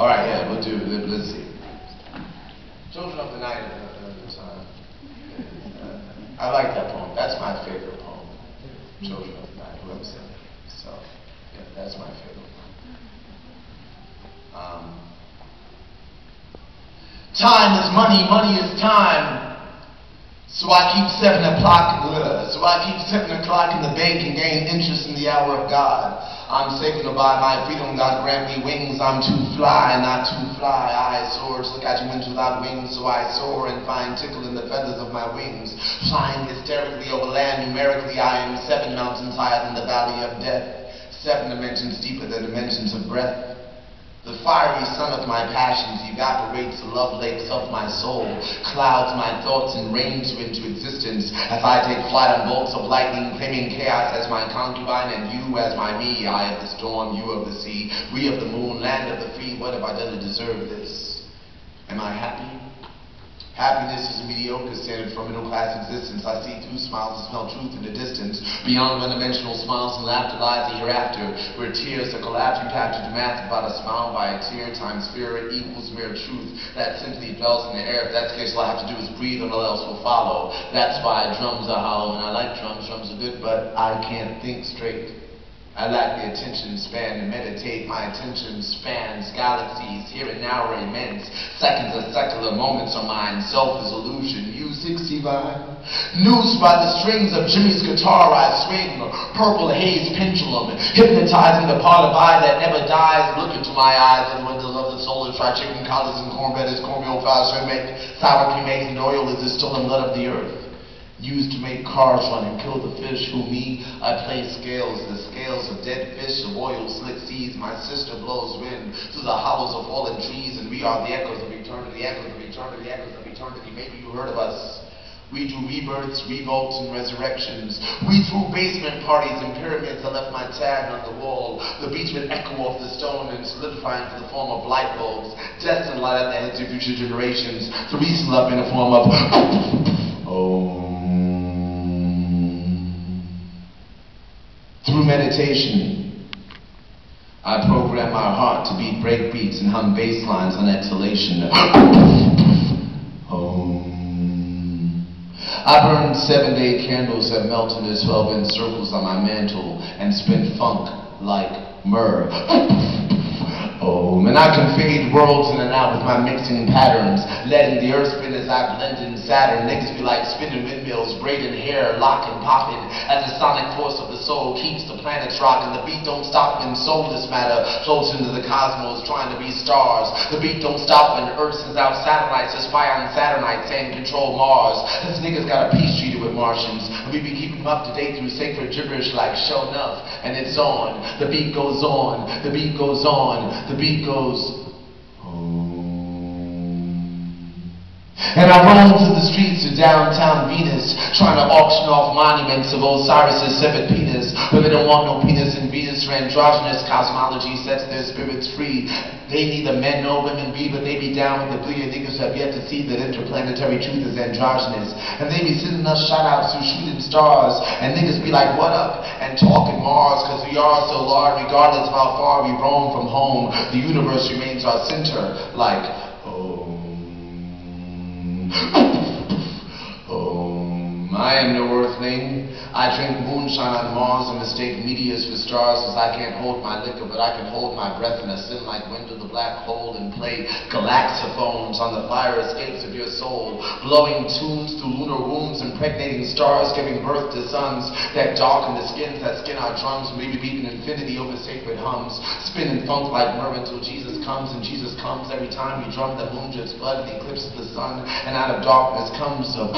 All right, yeah, we'll do. Let's see. Children of the Night at the time. I like that poem. That's my favorite poem. Children of the Night. Whoever said it. So, yeah, that's my favorite poem. Time is money, money is time. So I keep 7 o'clock in the bank and gain interest in the hour of God. I'm saving to buy my freedom, God grant me wings. I'm too fly, not too fly. I soar, look at you winds without wings. So I soar and find tickle in the feathers of my wings. Flying hysterically over land, numerically I am 7 mountains higher than the valley of death. 7 dimensions deeper than dimensions of breath. The fiery sun of my passions evaporates the love lakes of my soul, clouds my thoughts and rains you into existence as I take flight on bolts of lightning, claiming chaos as my concubine and you as my me. I of the storm, you of the sea, we of the moon, land of the free. What have I done to deserve this? Am I happy? Happiness is a mediocre standard for middle-class existence. I see through smiles and smell truth in the distance. Beyond one-dimensional smiles and laughter lies the hereafter, where tears are collapsed. You have to do math about a smile by a tear times fear equals mere truth. That simply dwells in the air. If that's the case, all I have to do is breathe and all else will follow. That's why drums are hollow, and I like drums. Drums are good, but I can't think straight. I lack the attention span to meditate. My attention spans galaxies. Here and now are immense. Seconds are secular, moments are mine. Self is illusion. Music divine. Noosed by the strings of Jimmy's guitar, I swing. Purple haze pendulum, hypnotizing the part of I that never dies. Look into my eyes and windows of the soul and fried chicken, collards and cornbread is cornmeal flour, shrimp make sour cream eggs and oil is the stolen blood of the earth. Used to make cars run and kill the fish. Who me? I play scales, the scales of dead fish, of oil, slick seas. My sister blows wind through the hollows of fallen trees, and we are the echoes of eternity, echoes of eternity, echoes of eternity. Maybe you heard of us. We do rebirths, revolts, and resurrections. We threw basement parties and pyramids. I left my tag on the wall. The beach would echo off the stone and solidify into the form of light bulbs, destined to light up the heads of future generations. To reason up in the form of Through meditation, I program our heart to beat break beats and hum bass lines on exhalation. I burned 7-day candles that melt into 12-inch circles on my mantle and spin funk like myrrh. And I can fade worlds in and out with my mixing patterns, letting the earth spin as I blend in Saturn. Niggas be like spinning windmills, braiding hair, locking, popping, as the sonic force of the soul keeps the planets rocking. The beat don't stop when soulless matter floats into the cosmos trying to be stars. The beat don't stop when Earth sends out satellites to spy on Saturnites and control Mars. This niggas got a peace treaty with Martians, and we be keeping them up to date through sacred gibberish like show enough, and it's on. The beat goes on, the beat goes on, the beat goes And I roam through the streets of downtown Venus, trying to auction off monuments of Osiris's severed penis. But they don't want no penis in Venus, for androgynous cosmology sets their spirits free. They neither men nor women be, but they be down with the glee. And niggas have yet to see that interplanetary truth is androgynous. And they be sending us shout-outs through shooting stars. And niggas be like, what up? And talking Mars, cause we are so large, regardless of how far we roam from home. The universe remains our center, like, I am no earthling. I drink moonshine on Mars and mistake meteors for stars, cause I can't hold my liquor, but I can hold my breath and ascend like wind to the black hole and play galaxophones on the fire escapes of your soul, blowing tunes through lunar wombs, impregnating stars, giving birth to suns that darken the skins that skin our drums, and we be beating infinity over sacred hums, spinning funk like myrrh until Jesus comes, and Jesus comes every time we drum. The moon drips blood and eclipses the sun, and out of darkness comes a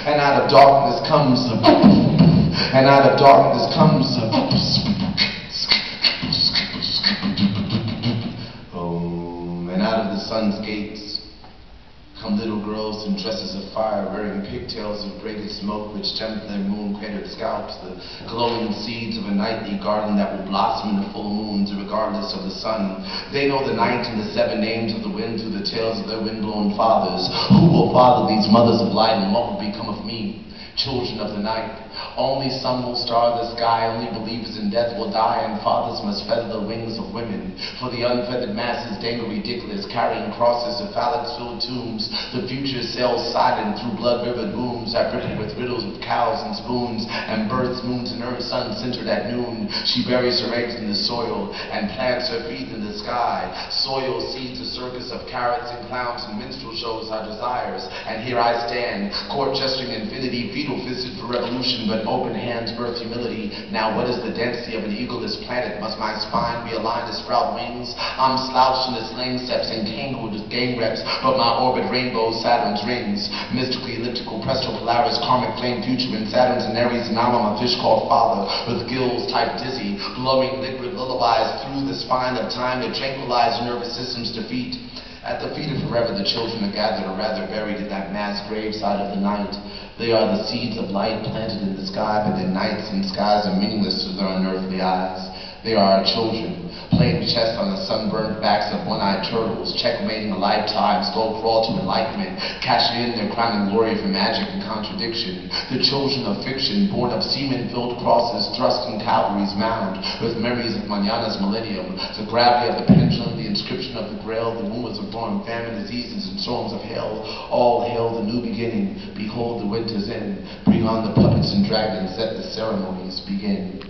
and out of darkness comes a and out of darkness comes a and out of the sun's gates come little girls in dresses of fire, wearing pigtails of braided smoke which tempt their moon-cratered scalps, the glowing seeds of a nightly garden that will blossom in the full moons regardless of the sun. They know the night and the 7 names of the wind through the tales of their wind-blown fathers. Who will father these mothers of light, and what will become of me? Children of the night, Only some will star the sky, only believers in death will die, and fathers must feather the wings of women. For the unfeathered masses dangle ridiculous, carrying crosses of phallic-filled tombs. The future sails silent through blood-rivered wombs, that ripple with riddles of cows and spoons, and births, moons, and earth, sun centered at noon. She buries her eggs in the soil, and plants her feet in the sky. Soil seeds a circus of carrots and clowns, and minstrel shows our desires. And here I stand, court gesturing infinity, fetal-fisted for revolution, but open hands birth humility. Now what is the density of an eagleless planet? Must my spine be aligned as sprout wings? I'm slouched in the sling steps and tangled with gang reps, but my orbit rainbows Saturn's rings. Mystically elliptical, presto polaris, karmic flame future in Saturn's and Aries, and now I'm a fish called father, with gills type dizzy, blowing liquid lullabies through the spine of time to tranquilize nervous systems' defeat. At the feet of forever the children are gathered, or rather buried in that mass graveside of the night. They are the seeds of light planted in the sky, but their nights and skies are meaningless to their unearthly eyes. They are our children, playing chess on the sunburned backs of one-eyed turtles, checkmating a lifetime, slow crawl to enlightenment, cashing in their crowning glory for magic and contradiction. The children of fiction, born of semen-filled crosses, thrust in Calvary's mound, with memories of Manana's millennium, the gravity of the pendulum, the inscription of the grail, the rumors of born famine, diseases, and storms of hell. All hail the new beginning. Behold the winter's end. Bring on the puppets and dragons. Let the ceremonies begin.